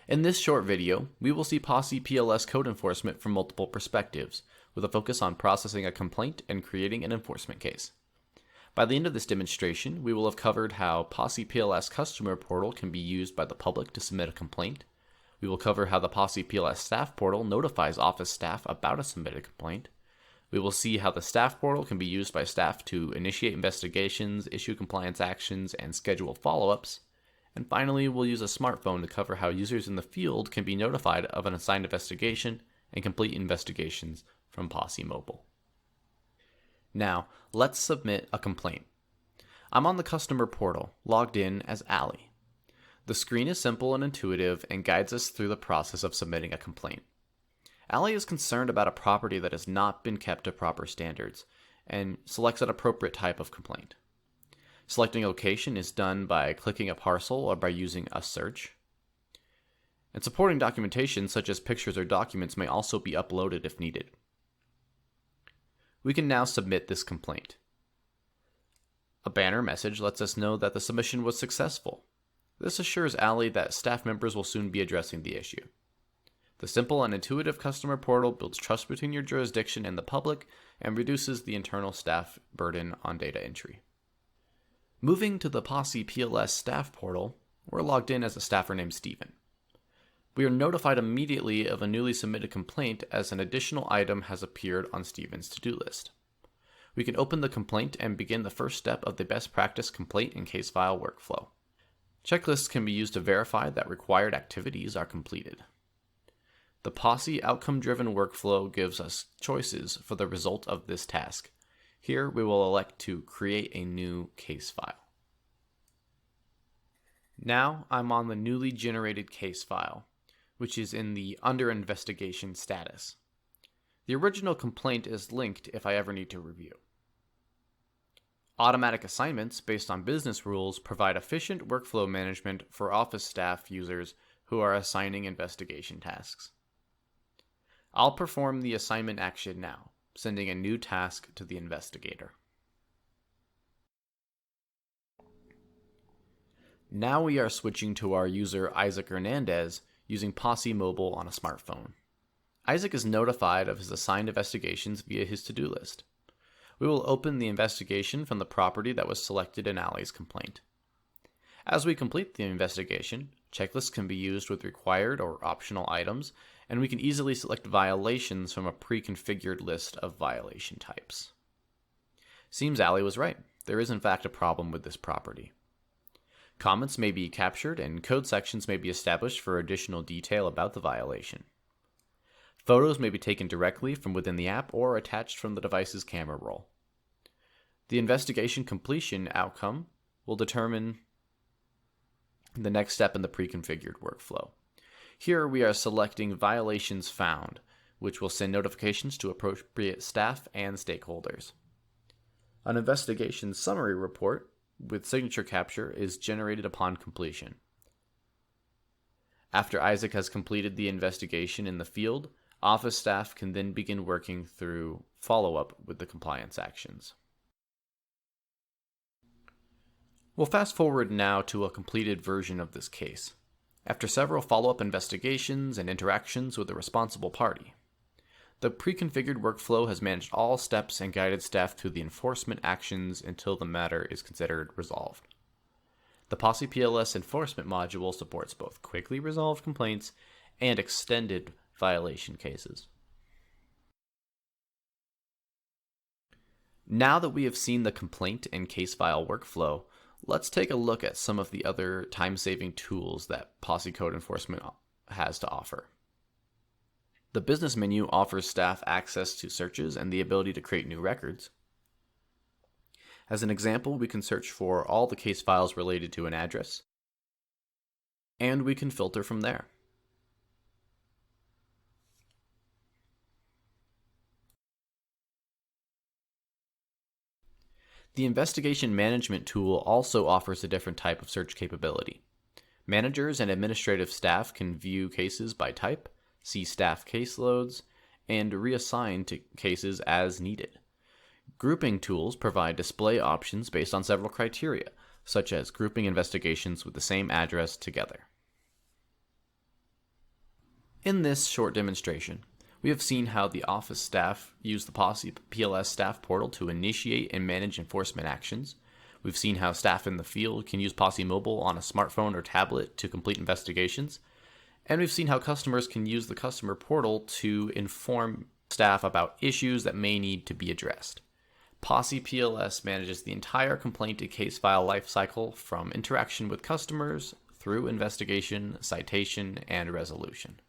In this short video, we will see POSSE PLS code enforcement from multiple perspectives, with a focus on processing a complaint and creating an enforcement case. By the end of this demonstration, we will have covered how POSSE PLS customer portal can be used by the public to submit a complaint. We will cover how the POSSE PLS staff portal notifies office staff about a submitted complaint. We will see how the staff portal can be used by staff to initiate investigations, issue compliance actions, and schedule follow-ups. And finally, we'll use a smartphone to cover how users in the field can be notified of an assigned investigation and complete investigations from POSSE Mobile. Now, let's submit a complaint. I'm on the customer portal, logged in as Ali. The screen is simple and intuitive and guides us through the process of submitting a complaint. Ali is concerned about a property that has not been kept to proper standards and selects an appropriate type of complaint. Selecting a location is done by clicking a parcel or by using a search. And supporting documentation such as pictures or documents may also be uploaded if needed. We can now submit this complaint. A banner message lets us know that the submission was successful. This assures Ali that staff members will soon be addressing the issue. The simple and intuitive customer portal builds trust between your jurisdiction and the public and reduces the internal staff burden on data entry. Moving to the POSSE PLS staff portal, we're logged in as a staffer named Steven. We are notified immediately of a newly submitted complaint as an additional item has appeared on Steven's to-do list. We can open the complaint and begin the first step of the best practice complaint and case file workflow. Checklists can be used to verify that required activities are completed. The POSSE outcome-driven workflow gives us choices for the result of this task. Here, we will elect to create a new case file. Now, I'm on the newly generated case file, which is in the Under Investigation status. The original complaint is linked if I ever need to review. Automatic assignments based on business rules provide efficient workflow management for office staff users who are assigning investigation tasks. I'll perform the assignment action now, sending a new task to the investigator. Now we are switching to our user Isaac Hernandez using POSSE Mobile on a smartphone. Isaac is notified of his assigned investigations via his to-do list. We will open the investigation from the property that was selected in Ali's complaint. As we complete the investigation, checklists can be used with required or optional items, and we can easily select violations from a pre-configured list of violation types. Seems Ali was right. There is in fact a problem with this property. Comments may be captured and code sections may be established for additional detail about the violation. Photos may be taken directly from within the app or attached from the device's camera roll. The investigation completion outcome will determine the next step in the pre-configured workflow. Here we are selecting violations found, which will send notifications to appropriate staff and stakeholders. An investigation summary report with signature capture is generated upon completion. After Isaac has completed the investigation in the field, office staff can then begin working through follow-up with the compliance actions. We'll fast forward now to a completed version of this case, after several follow-up investigations and interactions with the responsible party. The pre-configured workflow has managed all steps and guided staff through the enforcement actions until the matter is considered resolved. The POSSE PLS enforcement module supports both quickly resolved complaints and extended violation cases. Now that we have seen the complaint and case file workflow, let's take a look at some of the other time-saving tools that POSSE code enforcement has to offer. The business menu offers staff access to searches and the ability to create new records. As an example, we can search for all the case files related to an address, and we can filter from there. The investigation management tool also offers a different type of search capability. Managers and administrative staff can view cases by type, see staff caseloads, and reassign to cases as needed. Grouping tools provide display options based on several criteria, such as grouping investigations with the same address together. In this short demonstration, we have seen how the office staff use the POSSE PLS staff portal to initiate and manage enforcement actions. We've seen how staff in the field can use POSSE Mobile on a smartphone or tablet to complete investigations. And we've seen how customers can use the customer portal to inform staff about issues that may need to be addressed. POSSE PLS manages the entire complaint to case file lifecycle from interaction with customers through investigation, citation, and resolution.